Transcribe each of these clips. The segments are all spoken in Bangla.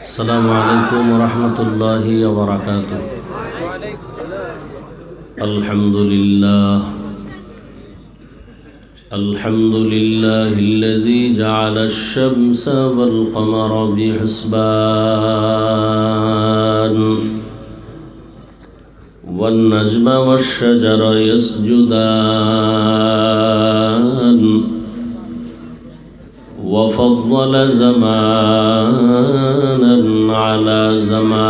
السلام عليكم ورحمة الله وبركاته. الحمد لله الذي جعل الشمس والقمر بحسبان والنجم والشجر يسجدان وفضل زمانا على زمان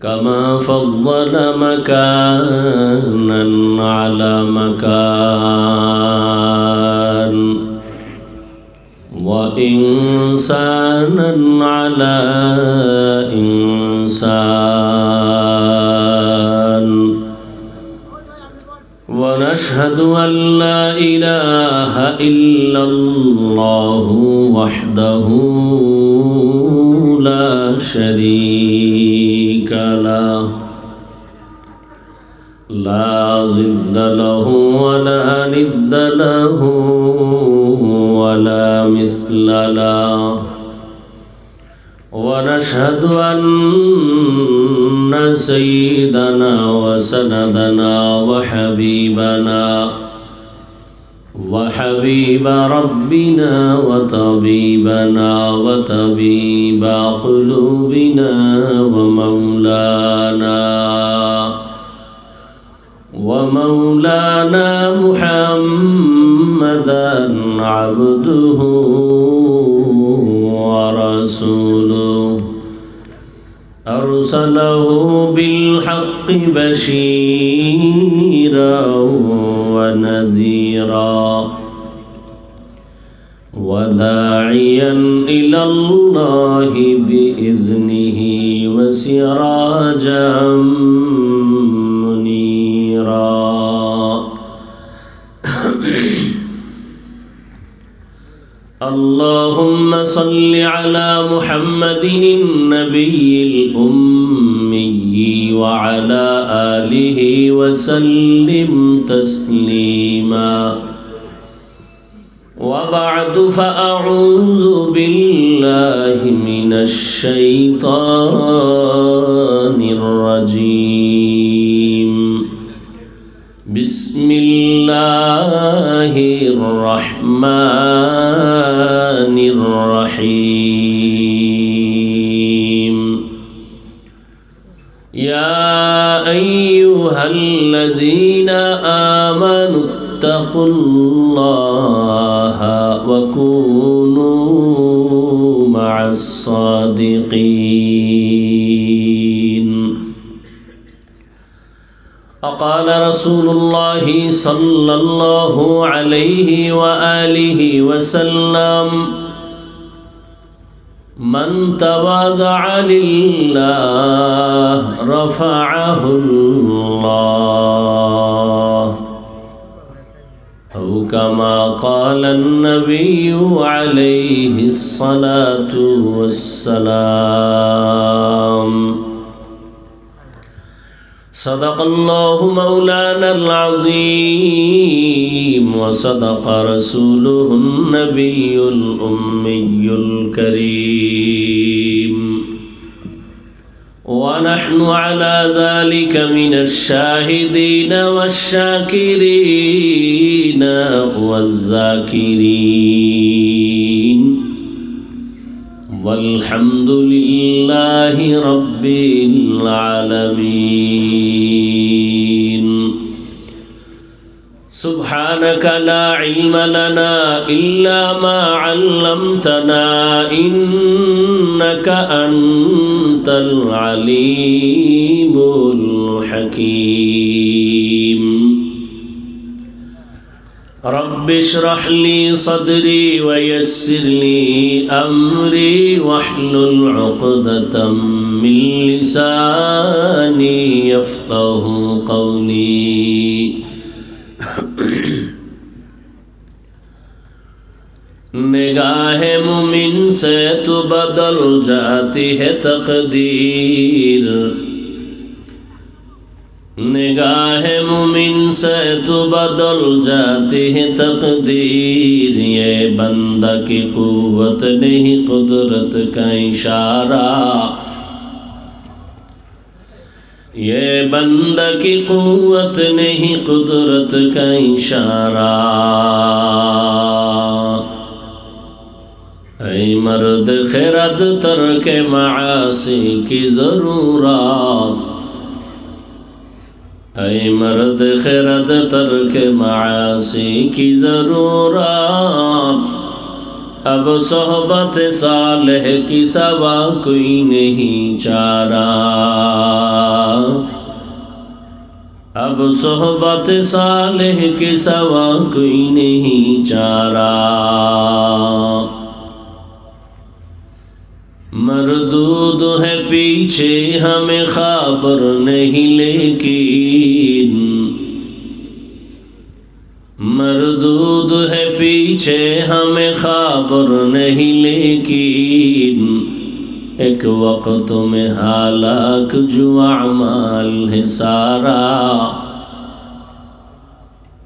كما فضل مكانا على مكان وإنسانا على إنسان ونشهد أن لا إله إلا الله وحده لا شريك له لا ضد له ولا ند له ولا مثل له ونشهد أن سيدنا وسندنا وحبيب ربنا وطبيبنا وطبيب قلوبنا ومولانا محمدا عبده ورسوله أرسله بالحق بشيرا ونذيرا وداعيا إلى الله بإذنه وسراجا منيرا. اللهم صل على محمد النبي الأمي وعلى آله وسلم تسليما. وبعد فأعوذ بالله من الشيطان الرجيم. بسم الله الرحمن الرحيم. يا أيها الذين آمنوا اتقوا الله وكونوا مع الصادقين. وقال رسول الله صلى الله عليه وآله وسلم: من تواضع لله رفعه الله، أو كما قال النبي عليه الصلاة والسلام. صدق الله مولانا العظيم وصدق رسوله النبي الأمي الكريم، ونحن على ذلك من الشاهدين والشاكرين والذاكرين، والحمد لله رب العالمين. سبحانك لا علم لنا إلا ما علمتنا إنك أنت العليم الحكيم. رب اشرح لي صدري ويسر لي أمري واحلل عقدة من لساني يفقه قولي. निगाहे मुमिन से तो बदल जाती है तकदीर, निगाह मुमिन से तो बदल जाती है तकदीर, ये बंदा की कुव्वत नहीं कुदरत का इशारा, ये बंदा की कुव्वत नहीं कुदरत का इशारा। ऐ मर्द खिरद तर्क मासी की ज़रूरत, ऐ मर्द खिरद तर्क मासी की ज़रूरत, अब सोहबत सालेह की सवा कोई नहीं चारा, अब सोहबत सालेह की सवा कोई नहीं चारा। मरदूद है पीछे हमें खबर नहीं, लेकिन मरदूद है पीछे हमें खबर नहीं, लेकिन एक वक्त में हालाक जो अमाल है सारा,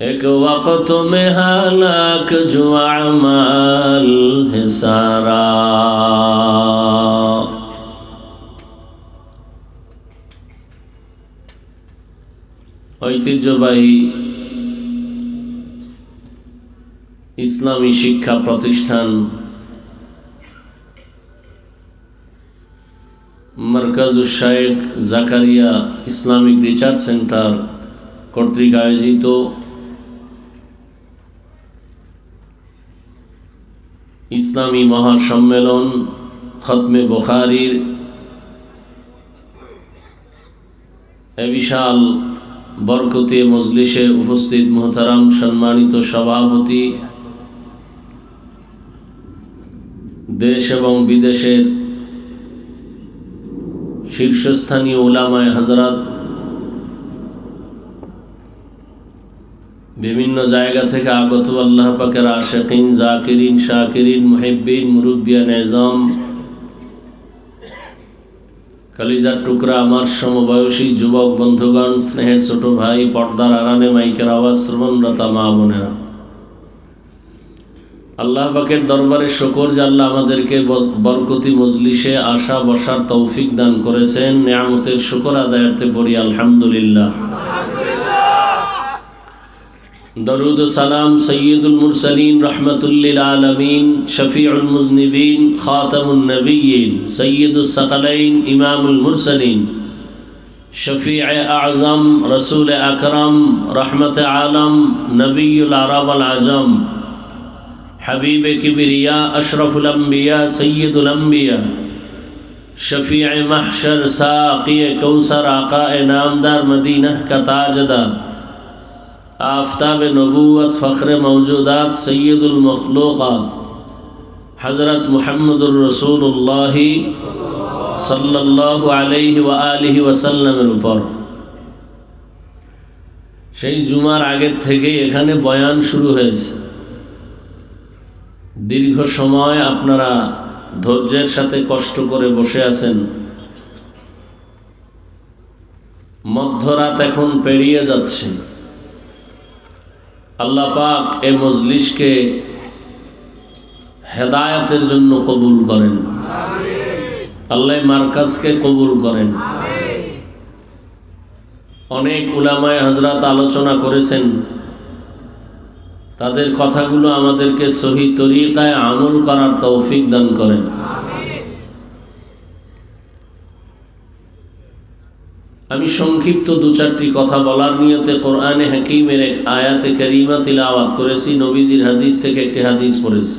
एक वक्त में हालाक जो अमाल है सारा। ঐতিহ্যবাহী ইসলামী শিক্ষা প্রতিষ্ঠান মারকাজুশ শায়েখ জাকারিয়া ইসলামিক রিসার্চ সেন্টার কর্তৃক আয়োজিত ইসলামী মহাসম্মেলন খতমে বুখারীর এ বিশাল বরকতে মজলিসে উপস্থিত মুহতারাম সম্মানিত সভাপতি, দেশ এবং বিদেশের শীর্ষস্থানীয় উলামায়ে হযরত, বিভিন্ন জায়গা থেকে আগত আল্লাহ পাকের আশিকিন, জাকিরিন, শাকিরিন, মুহিব্বিন, মুরব্বিয়ান এজাম, কলিজার টুকরা আমার সমবয়সী যুবক বন্ধুগণ, স্নেহের ছোট ভাই, পর্দার আড়ালে মাইকের আওয়াজ শ্রবণরতা মা বোনেরা, আল্লাহ পাকের দরবারে শুকর যে আল্লাহ আমাদেরকে বরকতি মজলিসে আসা বসার তৌফিক দান করেছেন। নিয়ামতের শুকর আদায়ার্থে পড়ি আলহামদুলিল্লাহ। দরুদ ও সালাম সৈয়দুল মুরসালিন রহমতুল্লিল আলমিন, শফিউল মুজনিবিন, খাতামুন নবিয়্যিন, সৈয়দুস সাকালাইন, ইমামুল মুরসালিন, শফিউ আযম, রসুল আকরম, রহমত আলম, নবিয়ুল আরব আল আজম, হাবিব কিবরিয়া, আশরফুল আম্বিয়া, সৈয়দুল আম্বিয়া, শফিউ মাহশর, সাকি কৌসর, আকায়ে নামদার, মদীনা का ताजदार, आफताब नबूवत, फ़ख्र मौजूदात, सैयदुल मखलूक़ात, हज़रत मुहम्मदुर रसूलुल्लाह सल्लल्लाहु अलैहि व आलिहि वसल्लमेर ऊपर সেই জুমার আগের থেকে এখানে বয়ান শুরু হয়েছে। দীর্ঘ সময় আপনারা ধৈর্যের সাথে কষ্ট করে বসে আছেন। মধ্যরাত এখন পেরিয়ে যাচ্ছে। আল্লাহ পাক এই মজলিসকে হেদায়েতের জন্য কবুল করেন, আল্লাহ মারকাজকে কবুল করেন। অনেক উলামায়ে হযরত আলোচনা করেছেন, তাদের কথাগুলো আমাদেরকে সহি তরিকায় আমল করার তৌফিক দান করেন। আমি সংক্ষিপ্ত দু চারটি কথা বলার নিয়তে কোরআনে হাকিমের এক আয়াতে কারিমা তিলাওয়াত করেছি, নবীজির হাদিস থেকে একটি হাদিস পড়েছি।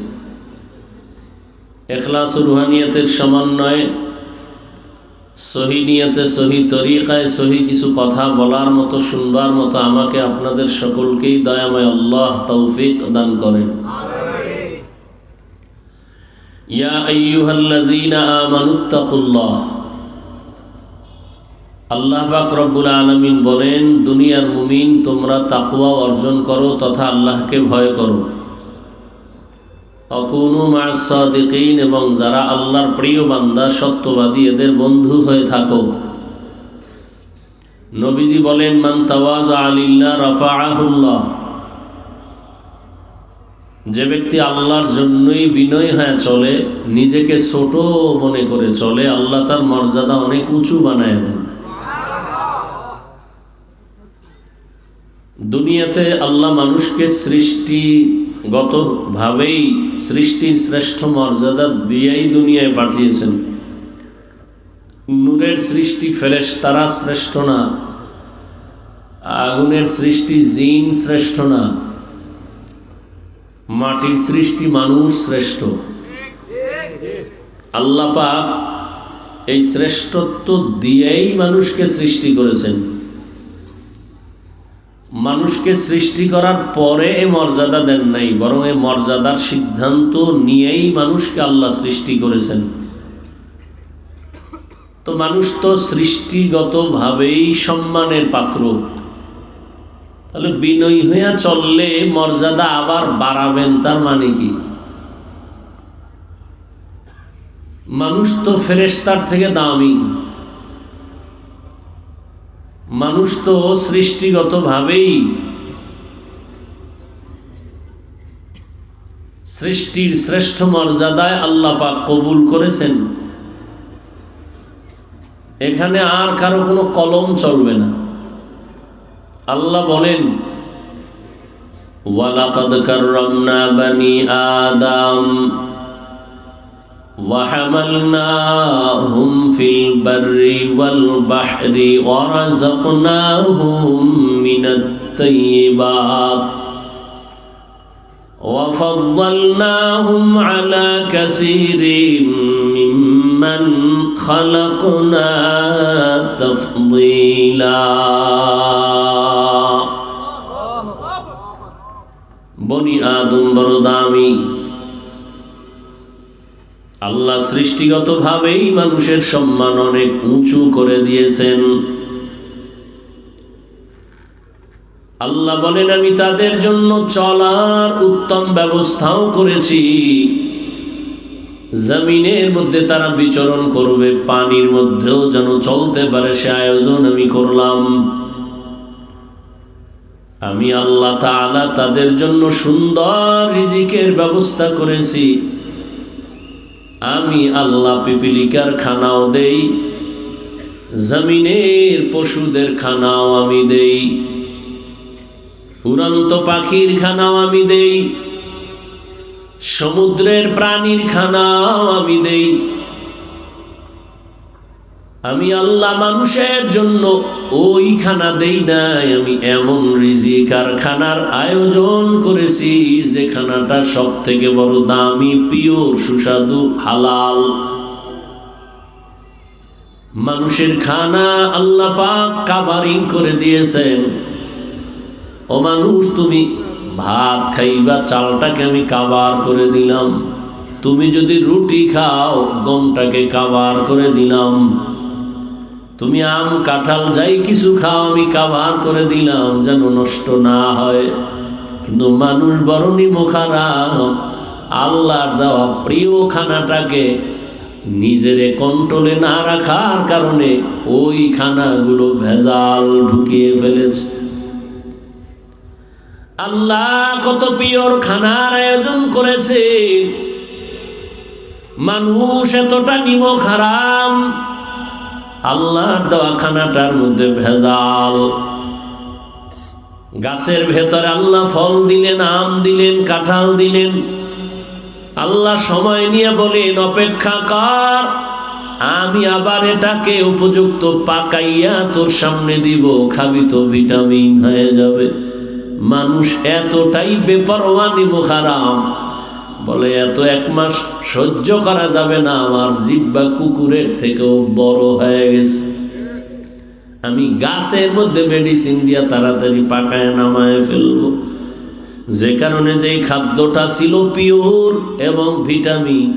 ইখলাস ও রুহানিয়তের সমন্বয়ে সহি নিয়তে, সহি তরিকায়, সহি কিছু কথা বলার মতো, শুনবার মতো আমাকে আপনাদের সকলকেই দয়াময় আল্লাহ তৌফিক দান করেন। ইয়া আইয়ুহাল্লাযীনা আমানুত্তাকুল্লাহ, আল্লাহ পাক রব্বুল আলামিন বলেন, দুনিয়ার মুমিন তোমরা তাকওয়া অর্জন করো তথা আল্লাহকে ভয় করো। অকুনু মা'আস সাদিকিন, এবং যারা আল্লাহর প্রিয় বান্দা, সত্যবাদী, এদের বন্ধু হয়ে থাকো। নবীজি বলেন, মান তাওয়াযা লিল্লাহ রাফাআহুল্লাহ। যে ব্যক্তি আল্লাহর জন্যই বিনয় হয়ে চলে, নিজেকে ছোট মনে করে চলে, আল্লাহ তার মর্যাদা অনেক উঁচু বানায় দেন। দুনিয়াতে আল্লাহ মানুষকে সৃষ্টিগতভাবেই সৃষ্টির শ্রেষ্ঠ মর্যাদা দিয়েই দুনিয়ায় পাঠিয়েছেন। নূরের সৃষ্টি ফেরেশতারা শ্রেষ্ঠ না, আগুনের সৃষ্টি জিন শ্রেষ্ঠ না, মাটির সৃষ্টি মানুষ শ্রেষ্ঠ। আল্লাহ পাক এই শ্রেষ্ঠত্ব দিয়েই মানুষকে সৃষ্টি করেছেন। মানুষকে সৃষ্টি করার পরে এই মর্যাদা দেন নাই, বরং এই মর্যাদার সিদ্ধান্ত নিয়েই মানুষকে আল্লাহ সৃষ্টি করেছেন। তো মানুষ তো সৃষ্টিগতভাবেই সম্মানের পাত্র, তাহলে বিনয়ী হইয়া চললে মর্যাদা আবার বাড়াবেন, তার মানে কি? মানুষ তো ফেরেশতার থেকে দামি। মানুষ তো সৃষ্টিগতভাবেই সৃষ্টির শ্রেষ্ঠ মর্যাদায় আল্লাহ পাক কবুল করেছেন। এখানে আর কারো কোনো কলম চলবে না। আল্লাহ বলেন, ওয়ালাকাদ কাররামনা বানি আদম ওয়া হামালনাহুম ফিল বাররি ওয়াল বাহরি ওয়া রাযাকনাহুম মিনাত তাইয়্যিবাত ওয়া ফাদ্দালনাহুম আলা কাসীরিম মিম্মান খালাকনা তাফদীলা। বনি আদম বড় দামি। আল্লাহ সৃষ্টিগতভাবেই মানুষের সম্মান অনেক উঁচু করে দিয়েছেন। আল্লাহ বলেন, আমি তাদের জন্য চলার উত্তম ব্যবস্থাও করেছি। জমিনের মধ্যে তারা বিচরণ করবে, পানির মধ্যেও যেন চলতে পারে সে আয়োজন আমি করলাম। আমি আল্লাহ তাআলা তাদের জন্য সুন্দর রিজিকের ব্যবস্থা করেছি। আমি আল্লাহ পিপিলিকার খানাও দেই, জমিনের পশুদের খানাও আমি দেই, উড়ন্ত পাখির খানাও আমি দেই, সমুদ্রের প্রাণীর খানাও আমি দেই। আমি আল্লাহ মানুষের জন্য ওই খানা দেই নাই, আমি এমন রিজিক আর খানার আয়োজন করেছি যে খানাটা সব থেকে বড় দামি, পিওর, সুস্বাদু, হালাল। মানুষের খানা আল্লাহ পাক কাভারিং করে দিয়েছেন। ও মানুষ, তুমি ভাত খাইবা, চালটাকে আমি কাভার করে দিলাম। তুমি যদি রুটি খাও, গমটাকে কাভার করে দিলাম। তুমি আম, কাঁঠাল, যাই কিছু খাও, আমি কাভার করে দিলাম যেন নষ্ট না হয়। কিন্তু মানুষ বড় নিমুখারাম, আল্লাহর দেওয়া প্রিয় খানাটাকে নিজেরে কন্ট্রোলে না রাখার কারণে ওই খানাগুলো ভেজাল ঢুকিয়ে ফেলেছে। আল্লাহ কত পিওর খানার আয়োজন করেছে, মানুষ এতটা নিমুখারাম, আল্লাহর দেওয়া খানাটার মধ্যে ভেজাল। গাছের ভেতরে আল্লাহ ফল দিলেন, আম দিলেন, কাঁঠাল দিলেন। আল্লাহ সময় নিয়ে বলেন, অপেক্ষা কর, আমি আবার এটাকে উপযুক্ত পাকাইয়া তোর সামনে দিব, খাবি তো ভিটামিন হয়ে যাবে। মানুষ এতটাই বেপরোয়া নিমুখারাম, বলে এত এক মাস সহ্য করা যাবে না, আমার জিহ্বা কুকুরের থেকেও বড় হয়ে গেছে। আমি গাছের মধ্যে মেডিসিন দিয়া তাড়াতাড়ি পাকায় নামায় ফেলবো, যে কারণে যে খাদ্যটা ছিল পিওর এবং ভিটামিন,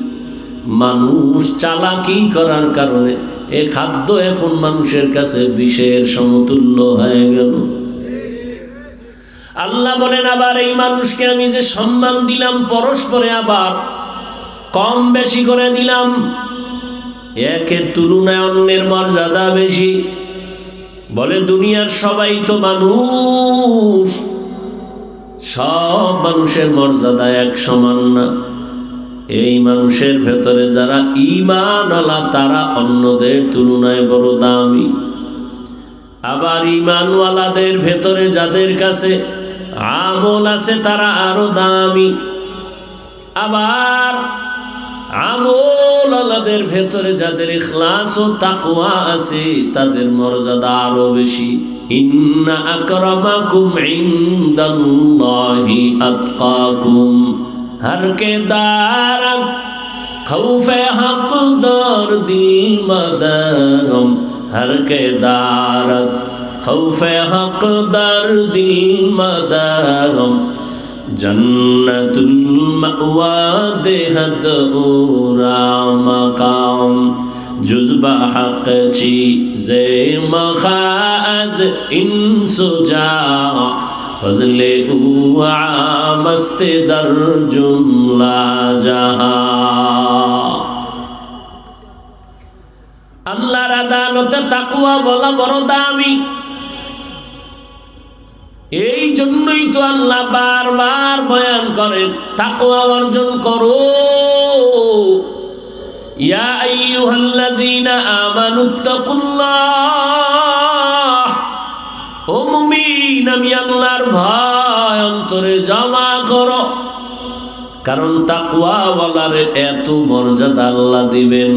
মানুষ চালাকি করার কারণে এ খাদ্য এখন মানুষের কাছে বিষের সমতুল্য হয়ে গেল। আল্লাহ বলেন, আবার এই মানুষকে আমি যে সম্মান দিলাম, পরস্পরে আবার কম বেশি করে দিলাম। একের তুলনায় অন্যের মর্যাদা বেশি। বলে দুনিয়ার সবাই তো মানুষ, সব মানুষের মর্যাদা এক সমান না। এই মানুষের ভেতরে যারা ঈমান আলা তারা অন্যদের তুলনায় বড় দামি। আবার ঈমানওয়ালাদের ভেতরে যাদের কাছে আমল আছে তারা আরো দামি। আবার আমলওয়ালাদের ভেতরে যাদের ইখলাস ও তাকওয়া আছে তাদের মর্যাদা আরো বেশি। ইন্না আকরামাকুম ইনদাল্লাহি আতকাকুম, हर के दारम खौफे हक़दार दिल मदम, हर के दारम खौफे हक़दार दिल मदम, जन्नतुल मअवा देहद उरा मकाम, जुज़्बा हक़ चीज़े मखाज़ इंसुजा, फजले उआ मस्ते दर जुमला जहां। আল্লাহর আদালতে তাকওয়া বলা বড় দামি। এই জন্যই তো আল্লাহ বারবার বয়ান করেন তাকওয়া অর্জন করো। ইয়া আইয়ুহাল্লাযীনা আমানুত্তাকুল্লাহ, ও মুমিন আমি আল্লাহর ভয় অন্তরে জমা করো। কারণ তাকওয়াওয়ালার এত মর্যাদা আল্লাহ দিবেন,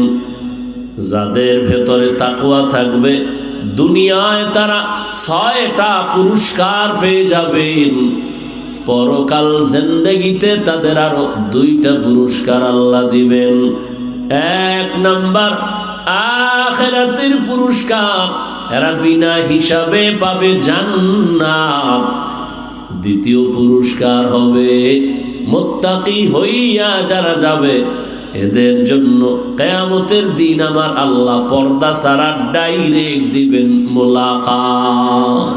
যাদের ভেতরে তাকওয়া থাকবে দুনিয়ায় তারা 6টা পুরস্কার পেয়ে যাবেন, পরকাল জিন্দেগিতে তাদের আরো 2টা পুরস্কার আল্লাহ দিবেন। 1 নাম্বার আখিরাতের পুরস্কার, এরা বিনা হিসাবে পাবে জান্নাত। 2য় পুরস্কার হবে মুত্তাকি হইয়া যারা যাবে এদের জন্য কিয়ামতের দিন আমার আল্লাহ পর্দা ছাড়া ডাইরেক্ট দিবেন মুলাকাত।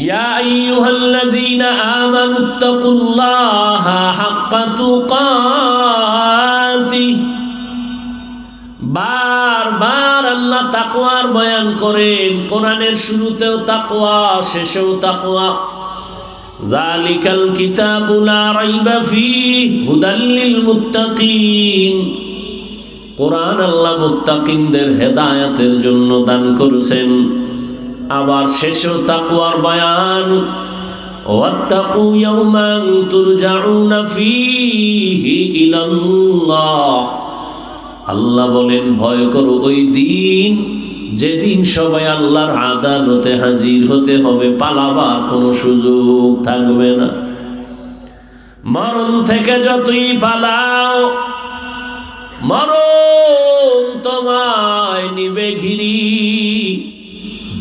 ইয়া আইয়ুহাল্লাযীনা আমানুত্তাকুল্লাহা হাক্কা তুকাতিহ, বারবার আল্লাহ তাকওয়ার বয়ান করেন। কোরআনের শুরুতেও তাকওয়া, শেষেও তাকওয়া। যালিকাল কিতাবু লা রাইবা ফীহি হুদাল লিল মুত্তাকিন, কোরআন আল্লাহ মুত্তাকিনদের হেদায়েতের জন্য দান করেছেন। আবার শেষেও তাকওয়ার বয়ান, ওয়াত্তাকু ইয়াওমান তুরজাউনা ফীহি ইলাল্লাহ, আল্লাহ বলেন ভয় করো ওই দিন যেদিন সবাই আল্লাহর আদালতে হাজির হতে হবে, পালাবার কোনো সুযোগ থাকবে না। মরণ থেকে যতই পালাও মরণ তোমায় নিবে ঘিরি,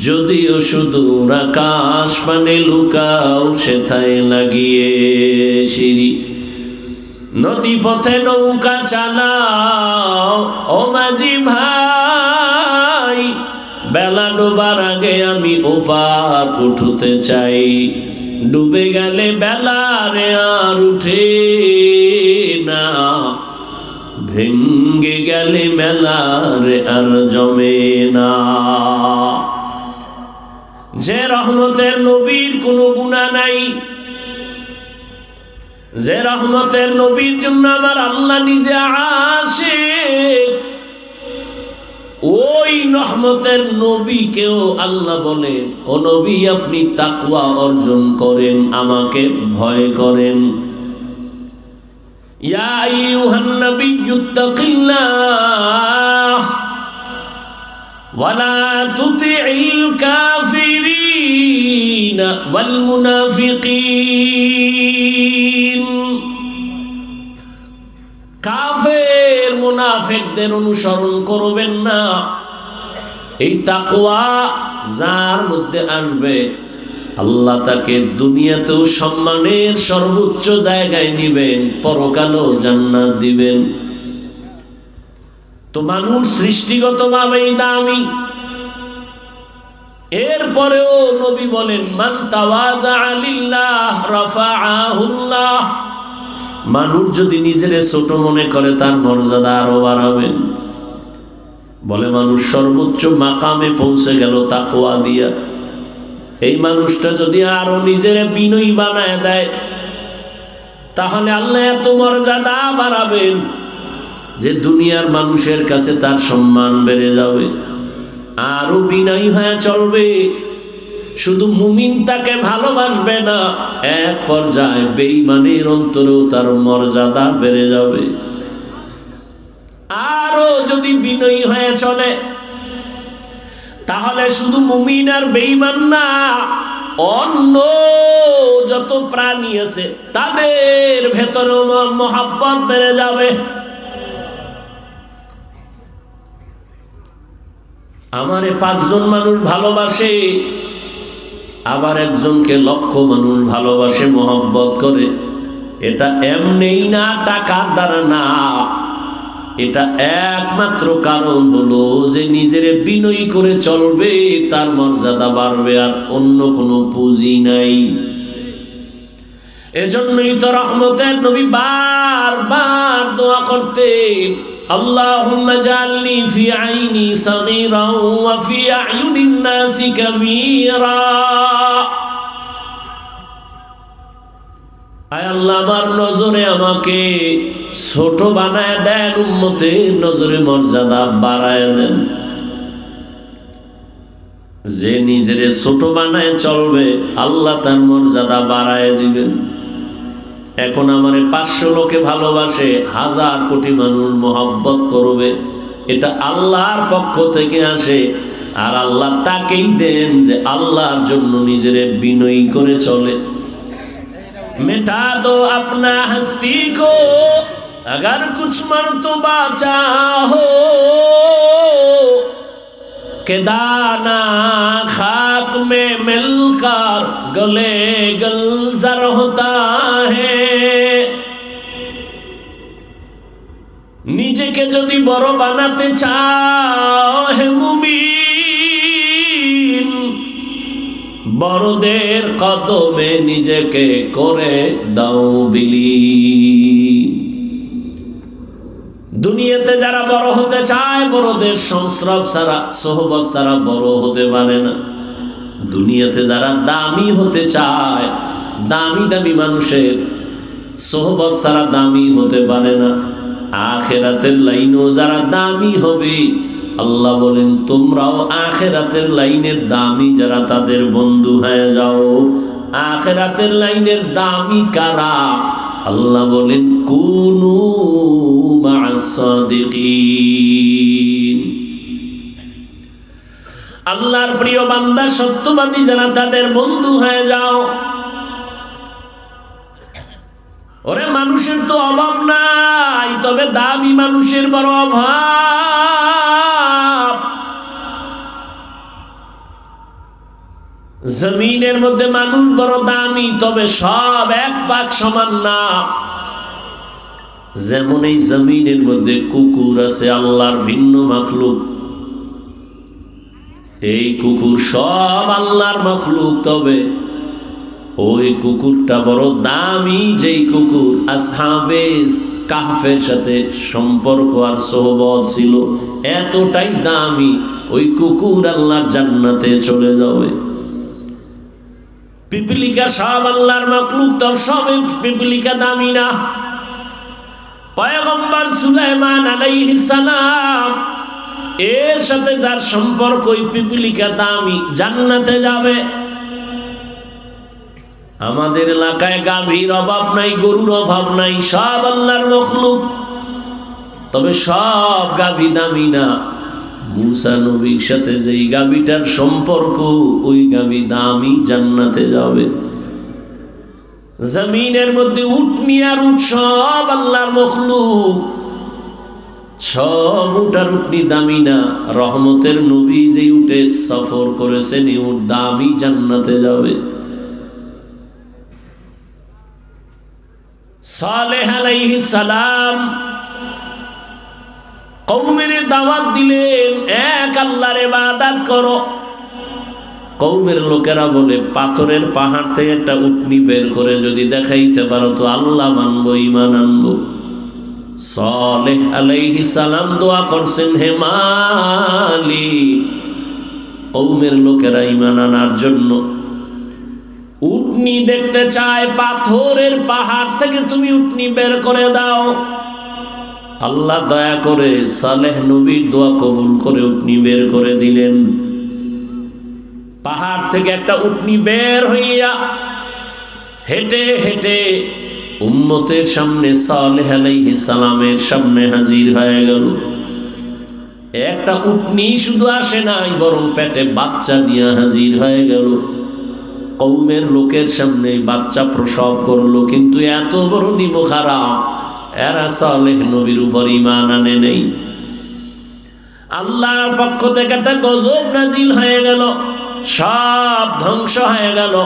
যদিও সুদূর আকাশ পানে লুকাও সেথায় লাগিয়ে সিঁড়ি। নদী পথে নৌকা চালাও ও মাঝি ভাই, বেলা ডোবার আগে আমি ওপার উঠতে চাই। ডুবে গেলে বেলা রে আর উঠে না, ভেঙ্গে গেলে মেলা রে আর জমে না। যে রহমতের নবীর কোনো গুনাহ নাই, যে রহমতের নবীর জন্য আমার আল্লাহ নিজে আশিক, ওই রহমতের নবীকেও আল্লাহ বলেন ও নবী আপনি তাকওয়া অর্জন করেন, আমাকে ভয় করেন। ইয়া আইয়ুহান নাবিয়্যুত্তাকিল্লাহ ওয়ালা তুতিইল কাফিরিন ওয়াল মুনাফিকিন, কাফের মুনাফিকদের অনুসরণ করবেন না। এই তাকওয়া যার মধ্যে আসবে আল্লাহ তাকে দুনিয়াতেও সম্মানের সর্বোচ্চ জায়গায় নিবেন, পরকালেও জান্নাত দিবেন। তো মানুষ সৃষ্টিগতভাবেই দামি, এরপরেও নবী বলেন মান তাওয়াজা লিল্লাহ রাফাআহুল্লাহ, মানুষ যদি নিজের ছোট মনে করে তার মর্যাদা আরো বাড়াবেন। বলে মানুষ সর্বোচ্চ মাকামে পৌঁছে গেল তাকওয়া দিয়া। এই মানুষটা যদি আরো নিজের বিনয়ী বানায় দেয় তাহলে আল্লাহ এত মর্যাদা বাড়াবেন যে দুনিয়ার মানুষের কাছে তার সম্মান বেড়ে যাবে। আরো বিনয়ী হয়ে চলবে, শুধু মুমিন তাকে ভালোবাসবে না, এক পর্যায়ে বেঈমানের অন্তরেও তার মর্যাদা বেড়ে যাবে। আরো যদি বিনয়ী হয়ে চলে তাহলে শুধু মুমিন আর বেঈমান না, অন্য যত প্রাণী আছে তাদের ভেতরেও মহব্বত বেড়ে যাবে। আমারে 5 জন মানুষ ভালোবাসে, আবার একজনকে লক্ষ মানুষ ভালোবাসে, মহব্বত করে। এটা এমনিই না, টাকার দ্বারা না, এটা একমাত্র কারণ হলো যে নিজের বিনয়ী করে চলবে, তার মর্যাদা বাড়বে, আর অন্য কোনো পুঁজি নাই। এজন্যই তো রহমতের নবী বারবার দোয়া করতেন, আল্লাহুম্মা জাআলনি ফি আইনি সাগীরা ওয়া ফি আয়ুনিন নাসি কাবীরা। আয় আল্লাহ, আমার নজরে আমাকে ছোট বানায় দেন, উম্মতের নজরে মর্যাদা বাড়ায় দেন। যে নিজেরে ছোট বানায় চলবে আল্লাহ তার মর্যাদা বাড়ায় দিবেন। এখন আমারে 500 লোকে ভালোবাসে, 1000 কোটি মানুষ মহব্বত করবে, এটা আল্লাহর পক্ষ থেকে আসে। আর আল্লাহ তাকেই দেন যে আল্লাহর জন্য নিজেরে বিনয়ী করে চলে। मिटा दो अपना हस्ती को अगर कुछ मर्तबा चाहो, के दाना खाक में मिलकर गले गलजर होता है। নিজেকে যদি বড় বানাতে চাও হে মুমিন, বড়দের কদমে নিজেকে করে দাও বিলীন। দুনিয়াতে যারা বড় হতে চায় বড়দের সংস্রব ছাড়া, সোহবত ছাড়া বড় হতে পারে না। দুনিয়াতে যারা দামি হতে চায়, দামি দামি মানুষের সোহবত ছাড়া দামি হতে পারে না। আখিরাতের লাইনেও যারা দামি হবে, আল্লাহ বলেন তোমরাও আখিরাতের লাইনের দামি যারা, তাদের বন্ধু হয়ে যাও। আখিরাতের লাইনের দামি কারা? আল্লাহ বলেন কুনু মা'আস সাদিকিন। আল্লাহর প্রিয় বান্দা সত্যবাদী যারা, তাদের বন্ধু হয়ে যাও। ওরে মানুষের তো অভাব নাই, তবে দামি মানুষের বড় অভাব। জমিনের মধ্যে মানুষ বড় দামি, তবে সব এক পাক সমান না। যেমন এই জমিনের মধ্যে কুকুর আছে, আল্লাহর ভিন্ন মাখলুক। এই কুকুর সব আল্লাহর মাখলুক, তবে ওই কুকুরটা বড় দামি। যেই কুকুর আসহাবে কাহফের সাথে সম্পর্ক আর সোহবত ছিল, এতটাই দামি, ওই কুকুর আল্লাহর জান্নাতে চলে যাবে। পিপিলিকা সব আল্লাহর মাখলুক, তো সব পিপিলিকা দামি না। পয়গম্বর সুলাইমান আলাইহিস সালাম এর সাথে যার সম্পর্ক, ওই পিপিলিকা দামি, জান্নাতে যাবে। আমাদের এলাকায় গাভীর অভাব নাই, গরুর অভাব নাই, সব আল্লাহর মাখলুক, তবে সব গাভী দামি না। মুসা নবীর সাথে যেই গাভীটার সম্পর্ক, ওই গাভী দামি, জান্নাতে যাবে। জমিনের মধ্যে উটনি আর উট সব আল্লাহর মাখলুক, সব উট আর উটনি দামি না। রহমতের নবী যে উটে সফর করেছেন, এই উট দামি, জান্নাতে যাবে। সালেহ আলাইহিস সালাম কওমের দাওয়াত দিলেন, এক আল্লাহর ইবাদত করো। কওমের লোকেরা বলে, পাথরের পাহাড় থেকে একটা উটনি বের করে যদি দেখাইতে পারো তো আল্লাহ মানবো, ঈমান আনবো। সালেহ আলাইহিস সালাম দোয়া করছেন, হে মালিক, কওমের লোকেরা ঈমান আনার জন্য উটনি দেখতে চায়, পাথরের পাহাড় থেকে তুমি উটনি বের করে দাও। আল্লাহ দয়া করে সালেহ নবীর দোয়া কবুল করে উটনি বের করে দিলেন। পাহাড় থেকে একটা উটনি বের হইয়া হেঁটে হেঁটে উম্মতের সামনে সালেহ আলাইহিস সালামের সামনে হাজির হয়ে গেল। একটা উটনি শুধু আসে নাই, বরং পেটে বাচ্চা নিয়ে হাজির হয়ে গেল। কওমের লোকের সামনে বাচ্চা প্রসব করলো, কিন্তু এত বড় নিমখারাম, এরা সালেহ নবীর উপর ঈমান আনে নেই। আল্লাহর পক্ষ থেকে একটা গজব নাজিল হয়ে গেল, সব ধ্বংস হয়ে গেল।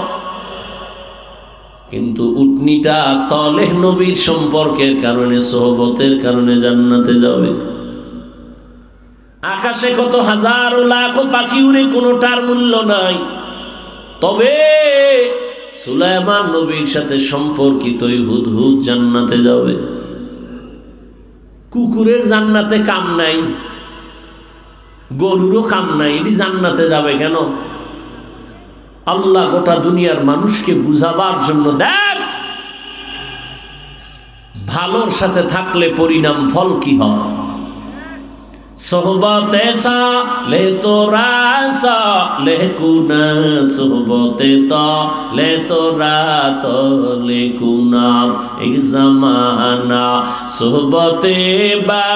কিন্তু উটনিটা সালেহ নবীর সম্পর্কের কারণে, সোহবতের কারণে জান্নাতে যাবে। আকাশে কত হাজারো লাখ পাখি উড়ে, কোনোটার মূল্য নাই, তবে সুলাইমান নবীর সাথে সম্পর্কিত এই হুদহুদ জান্নাতে যাবে। কুকুরের জান্নাতে কাম নাই, গরুরও কাম নাই, এটি জান্নাতে যাবে কেন? আল্লাহ গোটা দুনিয়ার মানুষকে বুঝাবার জন্য, দেখ ভালোর সাথে থাকলে পরিণাম ফল কি হয়। সোহবতে সালে তোরা সালে কুনা, সোহবতে তলে তোরা তলে কুনা, এই জামানা সোহবতে বা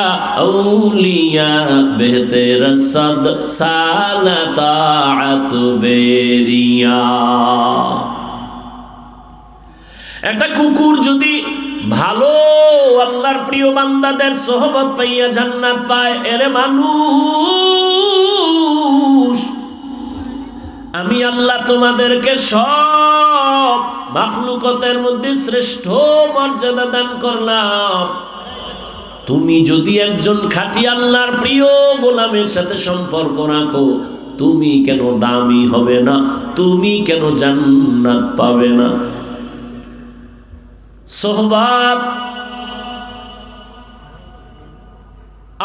আউলিয়া বেহতের সদ সালাতাত বেরিয়া। একটা কুকুর যদি ভালো আল্লাহর প্রিয় বান্দাদের সোহবত পাইয়া জান্নাত পায়, এরে মানুষ, আমি আল্লাহ তোমাদেরকে সব মাখলুকতের মধ্যে শ্রেষ্ঠ মর্যাদা দান করলাম। তুমি যদি একজন খাঁটি আল্লাহর প্রিয় গোলামের সাথে সম্পর্ক রাখো, তুমি কেন দামি হবে না? তুমি কেন জান্নাত পাবে না? সোহবত,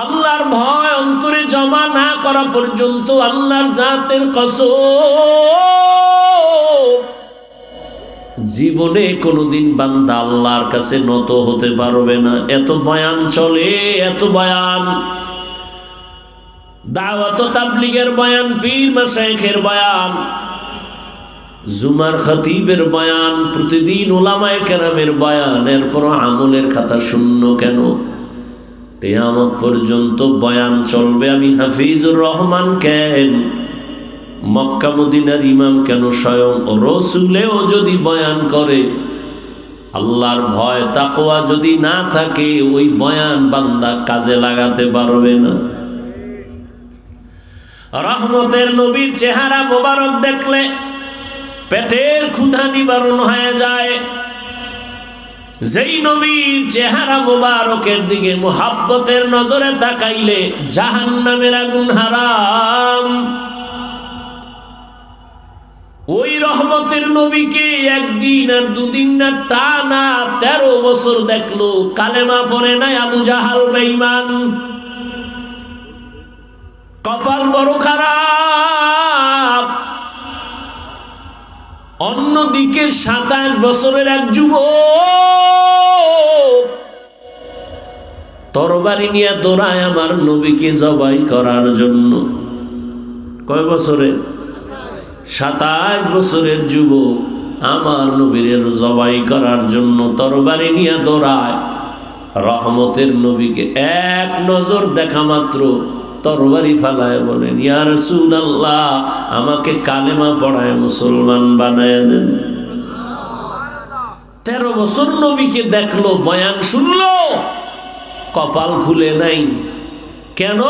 আল্লাহর ভয় অন্তরে জমা না করা পর্যন্ত আল্লাহর জাতের কসম, জীবনে কোনোদিন বান্দা আল্লাহর কাছে নত হতে পারবে না। এত বয়ান চলে, এত বয়ান, দাওয়াত তাবলীগের বয়ান, পীর মাশায়েখের বয়ান, জুমার খতিবের বয়ান, প্রতিদিন উলামায়ে কেরামের বয়ান, এরপর আমলের খাতা শূন্য কেন? কিয়ামত পর্যন্ত বয়ান চলবে। আমি হাফিজুর রহমান কেন, মক্কা মদিনার ইমাম কেন, স্বয়ং রসুলেও যদি বয়ান করে, আল্লাহর ভয় তাকওয়া যদি না থাকে, ওই বয়ান বান্দা কাজে লাগাতে পারবে না। রহমতের নবীর চেহারা মোবারক দেখলে পেটের ক্ষুধা নিবারণ হয়ে যায়। যেই নবীর চেহারা মোবারকের দিকে মুহাব্বতের নজরে তাকাইলে জাহান্নামের আগুন হারাম। ওই রহমতের নবীকে একদিন আর দুদিন না, টানা 13 বছর দেখলো, কালেমা পড়ে নাই আবু জাহাল বেঈমান। কপাল বড় খারাপ। অন্যদিকে 27 বছরের এক যুবক তরবারি নিয়ে দৌড়ায় আমার নবীকে জবাই করার জন্য। কয় বছরের? 27 বছরের যুবক আমার নবীর জবাই করার জন্য তরবারি নিয়ে দৌড়ায়। রহমতের নবীকে এক নজর দেখা মাত্র তরবারি ফালায় বলেন, ইয়া রাসূলুল্লাহ, আমাকে কালেমা পড়ায় মুসলমান বানায় দেন। 13 বছর নবীকে দেখলো, বয়ান শুনলো, কপাল খুলে নাই। কেন?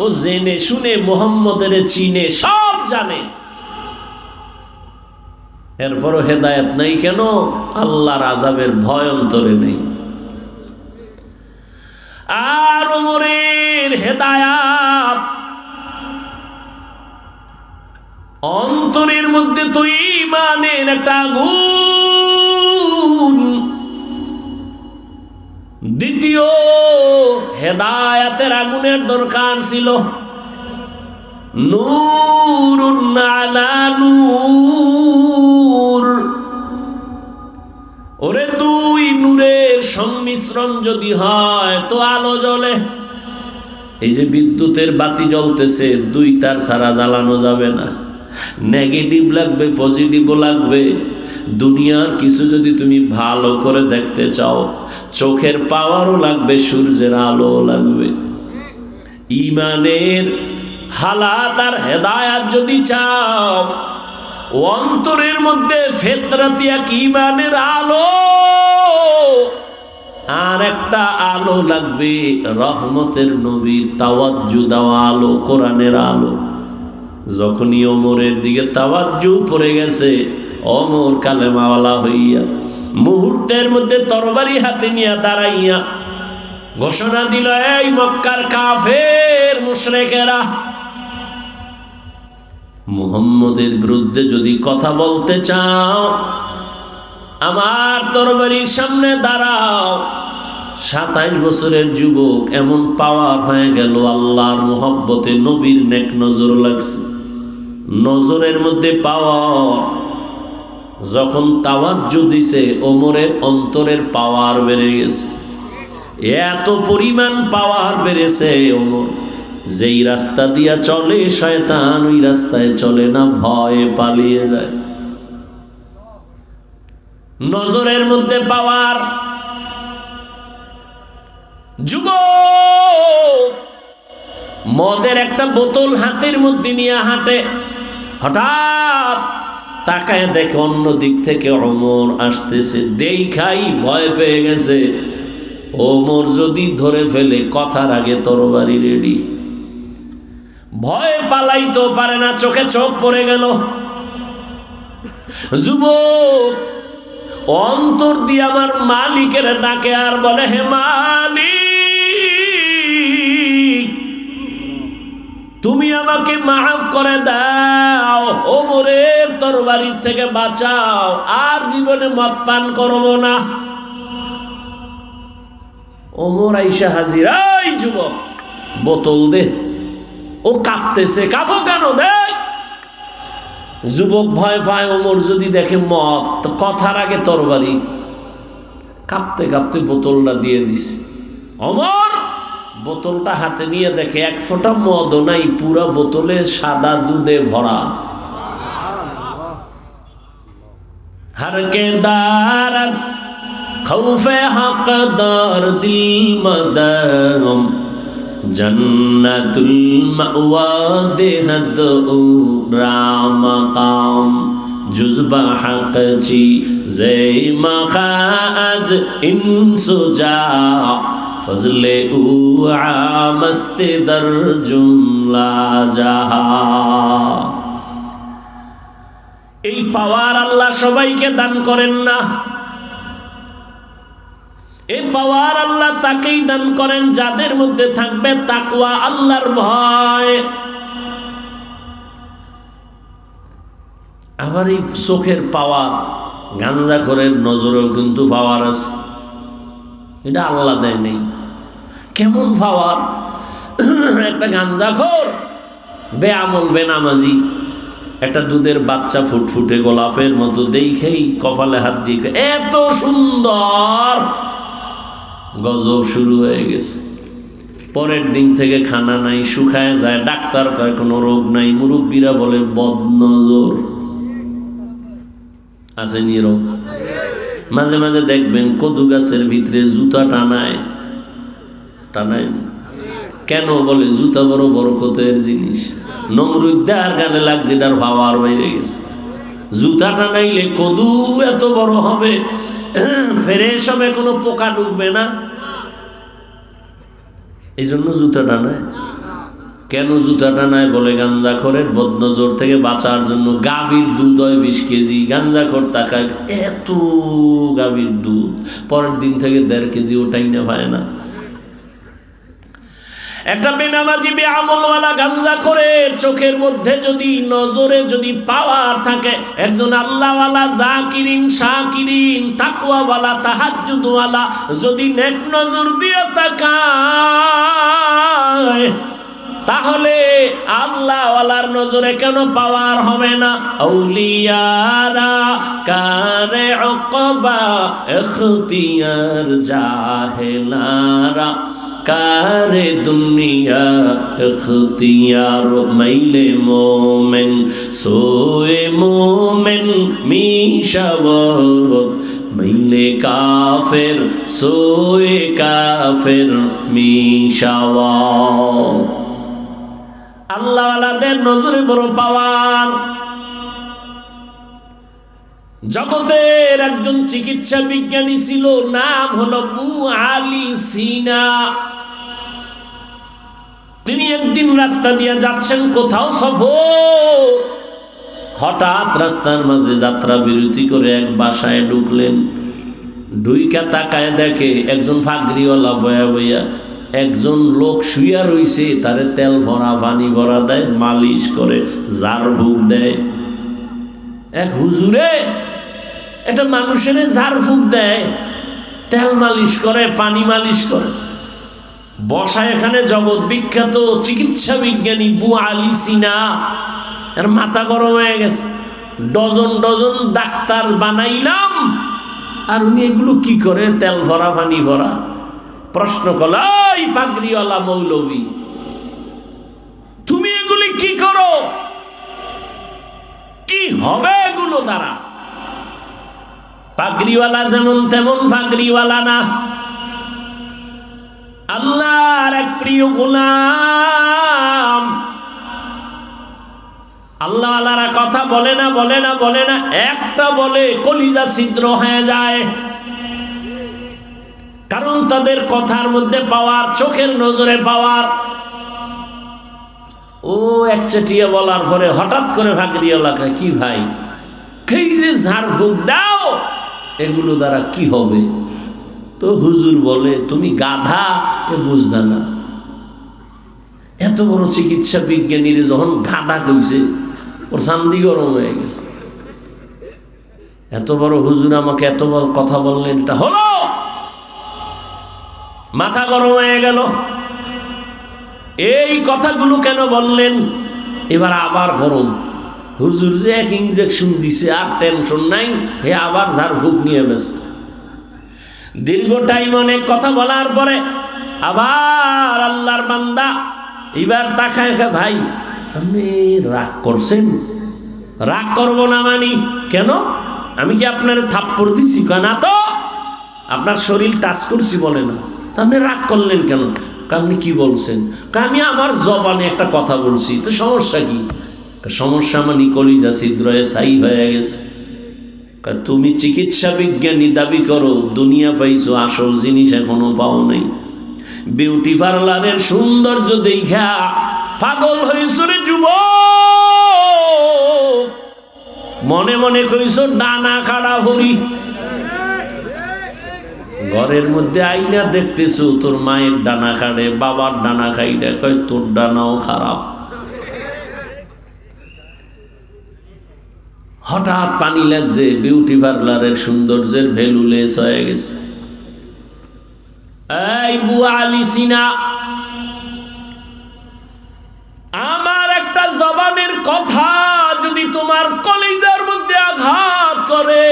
ও জেনে শুনে মুহাম্মদের চিনে, সব জানে, এরপরও হেদায়েত নাই কেন? আল্লাহর আযাবের ভয় অন্তরে নেই। আর ওমরের হেদায়াত অন্তরের মধ্যে তো ঈমানের একটা আগুন। দ্বিতীয়, হেদায়েতের আগুনের দরকার ছিল। নূরুন আলা নূর, ওরে দুই নূরের সংমিশ্রণ যদি হয় তো আলো জ্বলে। এই যে বিদ্যুতের বাতি জ্বলতেছে, দুই তার ছাড়া জ্বালানো যাবে না। নেগেটিভ লাগবে, পজিটিভও লাগবে। দুনিয়ার কিছু যদি তুমি ভালো করে দেখতে চাও, চোখের পাওয়ারও লাগবে, সূর্যের আলোও লাগবে। ঈমানের হালাত আর হেদায়াত যদি চাও, অন্তরের মধ্যে ফিতরাতিয়া ঈমানের আলো, আর একটা আলো লাগবে রহমতের নবীর তাওয়াজ্জু দেওয়া আলো, কোরআনের আলো। যখনই ওমরের দিকে তাওয়াজ্জু পড়ে গেছে, ওমর কালেমাওয়ালা হইয়া মুহূর্তের মধ্যে তরবারি হাতে নিয়ে দাঁড়াইয়া ঘোষণা দিল, এই মক্কার কাফের মুশরিকেরা, মুহাম্মদের বিরুদ্ধে যদি কথা বলতে চাও, আমার তরবারির সামনে দাঁড়াও। 27 বছরের যুবক, এমন পাওয়ার হয়ে গেল, আল্লাহর মোহব্বতে নবীর নেক নজর লাগছে, নজরের মধ্যে পাওয়ার। যখন তাওয়াজ্জু দিছে, ওমরের অন্তরের পাওয়ার বেড়ে গেছে। এত পরিমাণ পাওয়ার বেড়েছে, ওমর যেই রাস্তা দিয়া চলে শয়তান ওই রাস্তায় চলে না, ভয়ে পালিয়ে যায়। নজরের মধ্যে পাওয়ার। যুবক মদের একটা বোতল হাতের মধ্যে নিয়ে হাঁটে, হঠাৎ তাকায় দেখে অন্য দিক থেকে ওমর আসতেছে। দেখাই ভয় পেয়ে গেছে, ওমর যদি ধরে ফেলে কথার আগে তরবারি রেডি। ভয় পালাইতেও পারে না, চোখে চোখ পড়ে গেল। যুবক অন্তর দিয়ে আমার মালিকের ডাকে আর বলে, হে মালিক, তুমি আমাকে মাফ করে দাও, ওমরের তরবারির থেকে বাঁচাও, আর জীবনে মদ পান করব না। ওমর আইসা হাজির, এই যুবক বোতল দে। ও কাঁপতেছে, কাঁপো কেন, দে। যুবক ভয় পায়, ওমর যদি দেখে মদ, তো কথার আগে তরবারি। কাঁপতে কাঁপতে বোতলটা দিয়ে দিছে। ওমর বোতলটা হাতে নিয়ে দেখে এক ফোঁটা মদও নাই, পুরা বোতলে সাদা দুধে ভরা। হরকে দারদ খৌফে হকদার দিল মদম, জন্নতুল মাওয়া দেহদ রামকাম, জুজবা হক চি জে মখাজ ইনসুজা, ফজলে উ আমস্তে দর জুমলা জাহা। এই পাওয়ার আল্লাহ সবাইকে দান করেন না। এই পাওয়ার আল্লাহ তাকেই দান করেন যাদের মধ্যে থাকবে তাকওয়া, আল্লাহর ভয়। আবার এই চোখের পাওয়ার, গাঁজাখোরের নজরেও কিন্তু পাওয়ার আছে, এটা আল্লাহ দেয় নেই। কেমন পাওয়ার? একটা গাঁজাখোর, বেআমল বেনামাজি, একটা দুধের বাচ্চা ফুটফুটে গোলাপের মতো দেখেই কপালে হাত দিয়ে, এত সুন্দর, গজব শুরু হয়ে গেছে। পরের দিন থেকে খানা নাই, শুকায় যায়। ডাক্তার কয় কোনো রোগ নাই, মুরব্বীরা বলে বদনজর আছে, নীরব। মাঝে মাঝে দেখবেন কদু গাছের ভিতরে জুতা টানায়, টানায় কেন? বলে জুতা বড় বরকতের জিনিস। নমরুদ্দার গানে লাগছে, তার পাওয়ার বাইরে গেছে। জুতা টানাইলে কদু এত বড় হবে, ফেরেশ হবে, কোনো পোকা ঢুকবে না, এই জন্য জুতা টানায়। কেন জুতা টানায়? বলে গাঞ্জাখোরের বদনজর থেকে বাঁচার জন্য। গাভীর দুধ হয় 20 কেজি, গাঞ্জাখোর তাকায় এত গাভীর দুধ, পরের দিন থেকে 1.5 কেজি ওটাই না পায় না। একটা বেনামাজি বেআমলওয়ালা গাঞ্জা করে চোখের মধ্যে যদি নজরে যদি পাওয়ার থাকে, একজন আল্লাহওয়ালা জাকিরিন শাকিরিন তাকওয়াওয়ালা তাহাজ্জুদওয়ালা যদি নেক নজর দিয়ে তাকায়, তাহলে আল্লাহওয়ালার নজরে কেন পাওয়ার হবে না? আউলিয়ারা কারে উকবা ইখতিয়ার জাহেলারা কারে দুনিয়া ইখতিয়ার মাইলে মোমেন সোয়ে মোমেন মিশাওয়াত মাইলে কাফের সোয়ে কাফের মিশাওয়াত। আল্লাহওয়ালাদের নজরে বড় পাওয়ার। জগতের একজন চিকিৎসা বিজ্ঞানী ছিল, নাম হলো আবু আলী সিনা। তিনি একদিন রাস্তা দিয়ে যাচ্ছেন, কোথাও সফর, হঠাৎ রাস্তার মাঝে যাত্রা বিরতি করে এক বাসায় ঢুকলেন। ঢুইকা তাকায় দেখে একজন ফাগরিওয়ালা বয়া বইয়া একজন লোক শুইয়া রইছে, তারে তেল ভরা পানি ভরা দেয়, মালিশ করে, ঝাড়ফুঁক দেয়। এক হুজুরে এটা মানুষের ঝাড়ফুঁক দেয়, তেল মালিশ করে, পানি মালিশ করে। বসা এখানে জগৎ বিখ্যাত চিকিৎসা বিজ্ঞানী আবু আলী সিনা। এর মাথা গরম হয়ে গেছে, ডজন ডজন ডাক্তার বানাইলাম আর উনি এগুলো কি করে, তেল ভরা পানি ভরা। প্রশ্ন করল, ওই পাগড়িওয়ালা মৌলবী, তুমি এগুলি কি করো? কি হবে এগুলো দ্বারা? পাগড়িওয়ালা যেমন তেমন পাগড়িওয়ালা না, আল্লাহর এক প্রিয় গোলাম। আল্লাহওয়ালারা কথা বলে না বলে না বলে না, একটা বলে কলিজা ছিদ্র হয়ে যায়। কারণ তাদের কথার মধ্যে পাওয়ার, চোখের নজরে পাওয়ার। ও একচেটিয়া বলার পরে হঠাৎ করে ফাঁকরিওয়ালা কয়, কি ভাই, এই যে ঝাড়ফুঁক দাও, এগুলো দ্বারা কি হবে? তো হুজুর বলে, তুমি গাধা, এ বুঝদা না। এত বড় চিকিৎসা বিজ্ঞানীর যখন গাধা কইছে, ওর শান্তি গরম হয়ে গেছে। এত বড় হুজুর আমাকে এত বড় কথা বললেন, এটা হলো? মাথা গরম হয়ে গেল। এই কথাগুলো কেন বললেন? এবার আবার গরম। হুজুর যে এক ইঞ্জেকশন দিছে, আর টেনশন নাই, হে আবার ঝাড়ফুঁক নিয়ে ব্যস্ত। দীর্ঘ টাইম অনেক কথা বলার পরে আবার আল্লাহর বান্দা এবার তাকায়, ভাই আপনি রাগ করছেন? রাগ করবো না মানি, কেন? আমি কি আপনার থাপ্পড় দিছি? না তো, আপনার শরীর টাচ করছি বলে না। আপনি রাগ করলেন কেন? আপনি কি বলছেন? আমি আমার জবানে একটা কথা বলছি, তো সমস্যা কি? সমস্যা মানে কলিজা ছিদ্রয়ে ছাই হয়ে গেছে। তুমি চিকিৎসা বিজ্ঞানী দাবি করো, দুনিয়া পাইছো, আসল জিনিস এখনো পাও নাই। বিউটি পার্লারের সৌন্দর্য দেখা পাগল হইছো রে যুবক, মনে মনে কইছো ডানা খাড়া হরি। ঘরের মধ্যে আইনা দেখতেছো তোর মায়ের ডানা খাড়ে, বাবার ডানা খাইটা, কয় তোর ডানাও খারাপ। হঠাৎ পানি লাগছে, বিউটি পার্লারের সৌন্দর্যের ভ্যালু লেস হয়ে গেছে। এই আবু আলী সিনা, আমার একটা জবানের কথা যদি তোমার কলিজার মধ্যে আঘাত করে,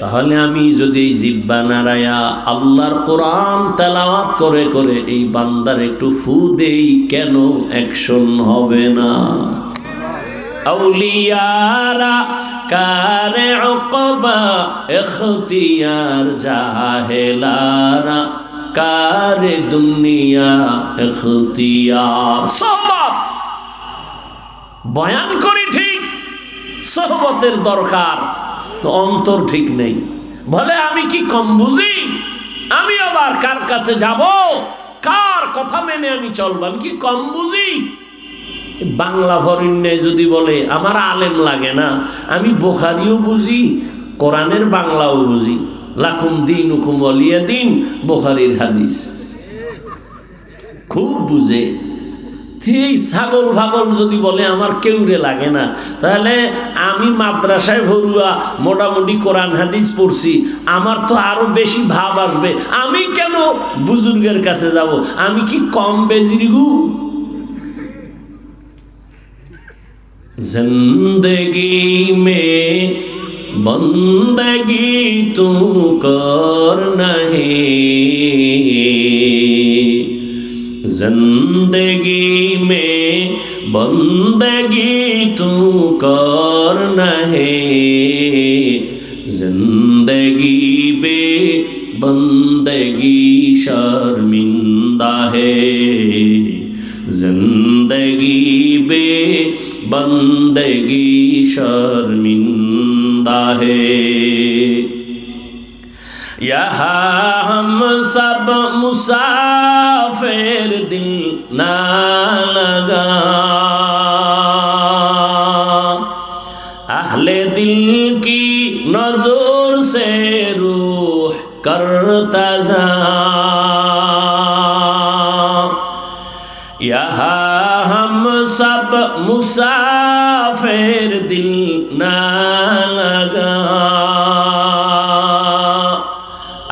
তাহলে আমি যদি এই জিহ্বা নাড়ায়া আল্লাহর কোরআন তেলাওয়াত করে করে এই বান্দার একটু ফু দেই, কেন অ্যাকশন হবে না? আউলিয়ারা কারে উকবা ইখতিয়ার জাহেলারা কারে দুনিয়া ইখতিয়ার। সোহবত বয়ান করি ঠিক, সোহবতের দরকার, অন্তর ঠিক নেই। বলে আমি কি কম বুঝি? আমি আবার কার কাছে যাব? কার কথা মেনে আমি চলব? আমি কি কম বুঝি? বাংলা ফরিন্নে যদি বলে আমার আলেম লাগে না, আমি বুখারিও বুঝি, কোরআনের বাংলাও বুঝি। লাকুম দীনুকুম ওয়ালিয়া দিন, বুখারীর হাদিস। খুব বুঝে। এই ছাগল ভাগল যদি বলে আমার কেউরে লাগে না, তাহলে আমি মাদ্রাসায় ভরুয়া মোটামুটি কোরআন হাদিস পড়ছি, আমার তো আরো বেশি ভাব আসবে। আমি কেন বুজুর্গের কাছে যাব? আমি কি কম বেজিরগু? জিন্দগি মে বন্দগি তু কর নাহি, जिंदगी में बंदगी तू करना है, जिंदगी बे बंदगी शर्मिंदा है, जिंदगी बे बंदगी शर्मिंदा है। यहाँ हम सब मुसाफिर दिल ना लगा, अहले दिल की नजर से रूह करता जा, यहाँ हम सब मुसाफिर दिल ना लगा,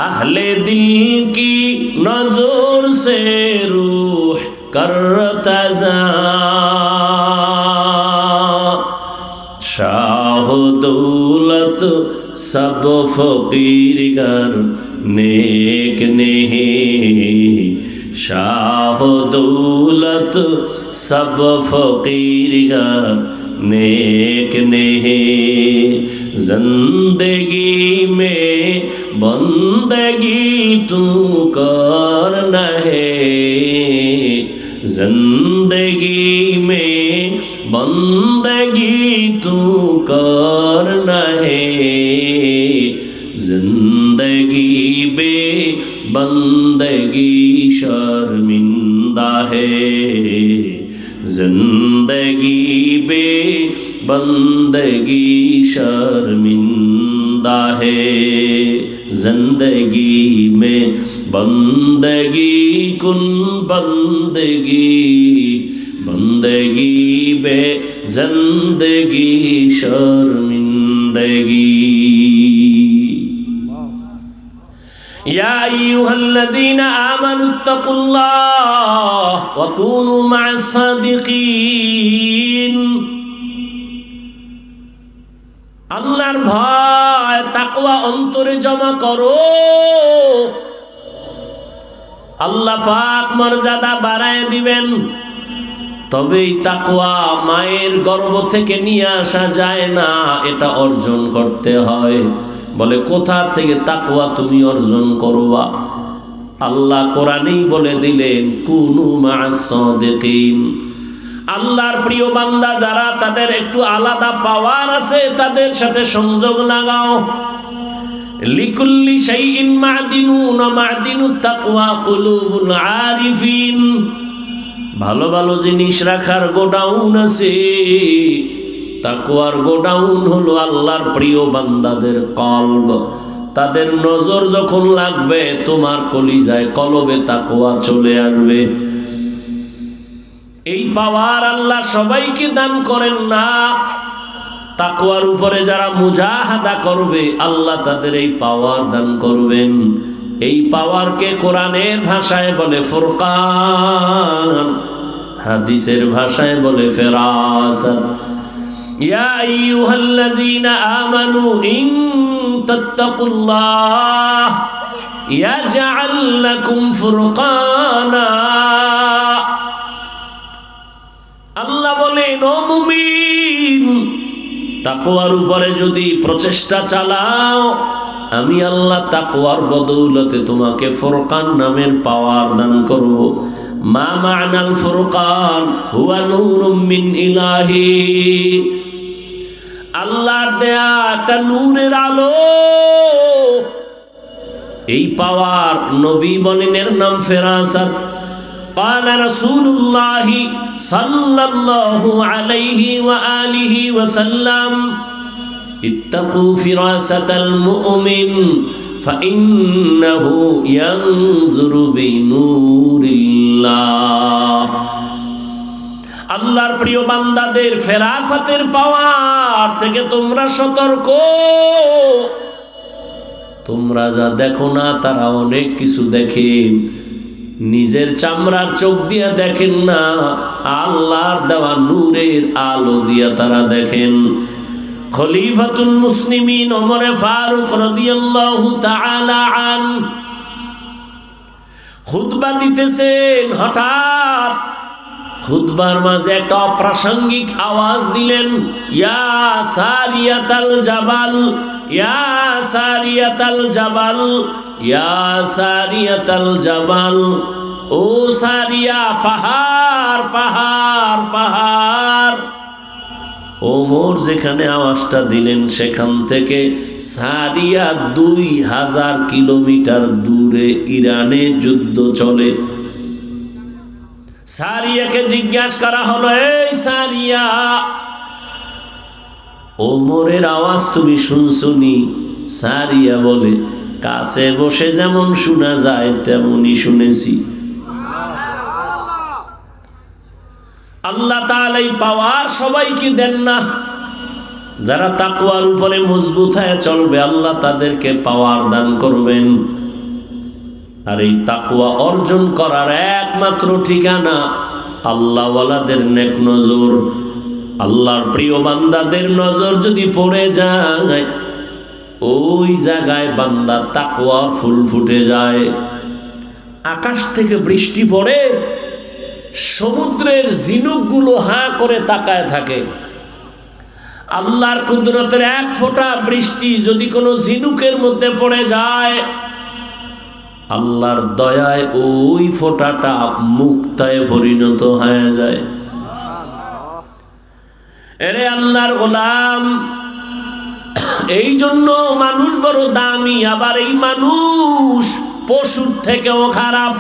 अहले दिल की नजर से रूह करता जा, शाह दौलत सब फकीर कर नेक नहीं, शाह दौलत सब फकीर कर नेक नहीं, जिंदगी में बंदगी तू करना है, जिंदगी में बंदगी तू करना है, जिंदगी बे बंदगी शर्मिंदा है, जिंदगी बे बंदगी शर्मिंदा है, जिंदगी में बंदगी कुन बंदगी, बंदगी बे जिंदगी शर्मिंदगी। या अय्युहल्लज़ीना आमनुत्तकुल्लाह व कूनू मा'अस-सादिकीन। আল্লাহর ভয় তাকওয়া অন্তরে জমা করো, আল্লাহ পাক মর্যাদা বাড়ায় দিবেন। তবেই তাকওয়া মায়ের গর্ভ থেকে নিয়ে আসা যায় না, এটা অর্জন করতে হয়। বলে কোথা থেকে তাকওয়া তুমি অর্জন করবা? আল্লাহ কোরআনেই বলে দিলেন কুনু মা'আস-সাদিকিন। আল্লাহর প্রিয় বান্দা যারা, তাদের একটু আলাদা পাওয়ার আছে, তাদের সাথে সংযোগ লাগাও। লিকুল্লি শাইইন মা'দিনুন ওয়া মা'দিনুত তাকওয়া কুলুবুল আরিফিন। ভালো ভালো জিনিস রাখার গোডাউন আছে, তাকওয়ার গোডাউন হলো আল্লাহর প্রিয় বান্দাদের কলব। তাদের নজর যখন লাগবে, তোমার কলিজায় কলবে তাকওয়া চলে আসবে। এই পাওয়ার আল্লাহ সবাইকে দান করেন না। তাকওয়ার উপরে যারা মুজাহাদা করবে, আল্লাহ তাদের এই পাওয়ার দান করবেন। এই পাওয়ারকে কোরআনের ভাষায় বলে ফুরকান, হাদিসের ভাষায় বলে ফেরাসাত। ইয়া আইয়ুহাল্লাযীনা আমানু ইন তাত্তাকুল্লাহ ইয়াজআল লাকুম ফুরকানা। আল্লাহ বলেন, ও মুমিন, তাকওয়ার উপরে যদি প্রচেষ্টা চালাও, আমি আল্লাহ তাকওয়ার বদৌলতে তোমাকে ফুরকান নামের পাওয়ার দান করব। মা মা'নাল ফুরকান হুয়া নূরুম মিন ইলাহি। আল্লাহর দেয়া একটা নূরের আলো। এই পাওয়ার নবী বলেনের নাম ফেরাসাত। قال رسول الله صلى الله عليه وآله وسلم اتقوا فراسة المؤمن فإنه ينظر بنور আল্লাহ। আল্লাহর প্রিয় বান্দাদের ফেরাসাতের পাওয়ার থেকে তোমরা সতর্ক। তোমরা যা দেখো না তারা অনেক কিছু দেখেন, নিজের চামড়ার চোখ দিয়ে দেখেন না, আল্লাহর দেওয়া নূরের আলো দিয়া তারা দেখেন। খলিফাতুল মুসলিমিন ওমর ফারুক রাদিয়াল্লাহু তাআলা আন খুতবা দিতেছেন, হঠাৎ খুতবার মাঝে একটা অপ্রাসঙ্গিক আওয়াজ দিলেন, ইয়া সারিয়াতাল জাবাল, ইয়া সারিয়াতাল জাবাল, ইয়া সারিয়াতাল জাবাল। ও সারিয়া, পাহাড় পাহাড় পাহাড়। ওমর যেখানে আওয়াজটা দিলেন সেখান থেকে সারিয়া 2000 কিলোমিটার দূরে ইরানে যুদ্ধ চলে। সারিয়াকে জিজ্ঞাসা করা হলো, এই সারিয়া, ওমরের আওয়াজ তুমি শুনছনি? সারিয়া বলে, কাছে বসে যেমন শোনা যায় তেমনই শুনেছি। আল্লাহ তাআলা এই পাওয়ার সবাইকে দেন না। যারা তাকওয়ার উপরে মজবুত হয়ে চলবে আল্লাহ তাদেরকে পাওয়ার দান করবেন। আর এই তাকওয়া অর্জন করার একমাত্র ঠিকানা আল্লাহওয়ালাদের নেক নজর। আল্লাহর প্রিয় বান্দাদের নজর যদি পড়ে যায়, ওই জায়গায় বান্দা তাকওয়ার ফুল ফুটে যায়। আকাশ থেকে বৃষ্টি পড়ে, সমুদ্রের ঝিনুকগুলো হাঁ করে তাকায় থাকে। আল্লাহর কুদরতের এক ফোঁটা বৃষ্টি যদি কোনো ঝিনুকের মধ্যে পড়ে যায়, আল্লাহর দয়ায় ওই ফোঁটাটা মুক্তায় পরিণত হয়ে যায়। এরে আল্লাহর গোলাম, এই জন্য মানুষ বড় দামি, আবার এই মানুষ পশুর থেকেও খারাপ।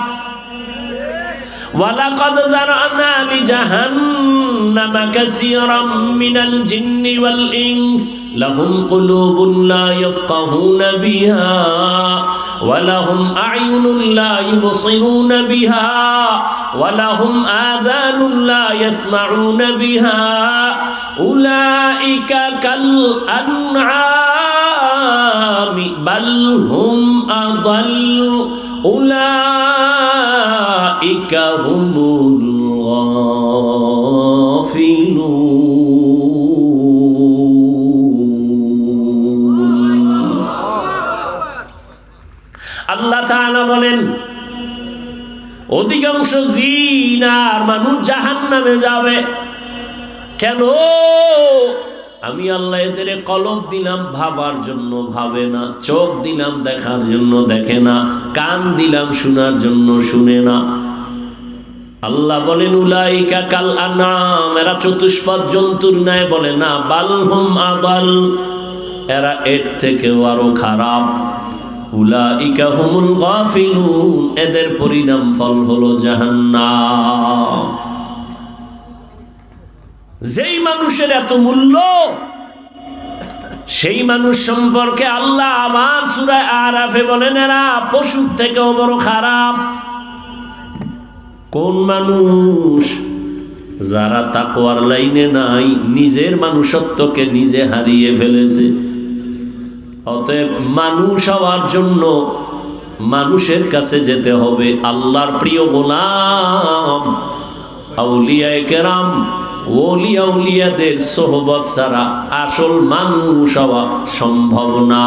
ওয়ালাকাদ যারানা লিজাহান্নামা কাসীরাম মিনাল জিন্নি ওয়াল ইনস লাহুম কুলুবুন লা ইয়াফকাহুনা বিহা ওয়া লাহুম আ'য়ুনুন লা ইউবসিরুনা বিহা ওয়া লাহুম আযানুন লা ইয়াসমাউনা বিহা উলাইকা কাল আনআমি বাল হুম আযাল্লু উলাইকা হুমুল গাফিলুন। আল্লাহ তাআলা বলেন, অধিকাংশ জিন আর মানুষ জাহান্নামে যাবে। কেন? আমি আল্লাহ এদের কলব দিলাম ভাবার জন্য ভাবে না, চোখ দিলাম দেখার জন্য দেখে না, কান দিলাম শোনার জন্য শুনে না। আল্লাহ বলেন, উলাইকা কাল আনাম, এরা চতুষ্পদ জন্তুর ন্যায়। বলে না, বালহুম আদাল, এরা এর থেকেও আরো খারাপ। উলাইকা হুমুল গাফিলুন, এদের পরিণাম ফল হলো জাহান্নাম। যেই মানুষের এত মূল্য, সেই মানুষ সম্পর্কে আল্লাহ আমার সূরা আরাফে বলেন, এরা পশুর থেকেও বড় খারাপ। কোন মানুষ? যারা তাকওয়ার লাইনে নাই, নিজের মানুষত্বকে নিজে হারিয়ে ফেলেছে। অতএব মানুষ হওয়ার জন্য মানুষের কাছে যেতে হবে। আল্লাহর প্রিয় গোলাম আউলিয়ায়ে কেরাম, ওলিয়া উলিয়াদের সোহবত ছাড়া আসল মানুষ হওয়া সম্ভব না।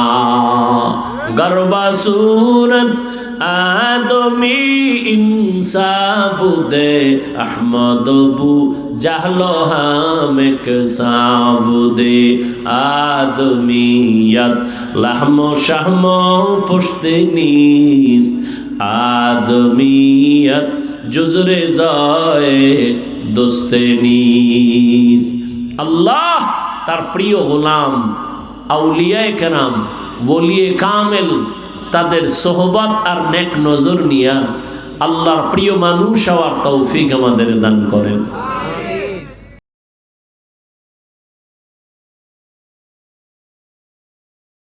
গরবা সুরত আদমি ইনসাবুদে আহমদ বু জাহলো হামেক সাবুদে আদমিয়ত লাহমো শাহমো পুশতে নিস আদমিয়ত জুজরে যায় দোস্তে নিস। আল্লাহ তার প্রিয় গোলাম আউলিয়ায়ে কেরাম, ওলিয়ে কামেল, তাদের সোহবত আর নেক নজর নিয়া আল্লাহর প্রিয় মানুষ হওয়ার তৌফিক আমাদের দান করেন।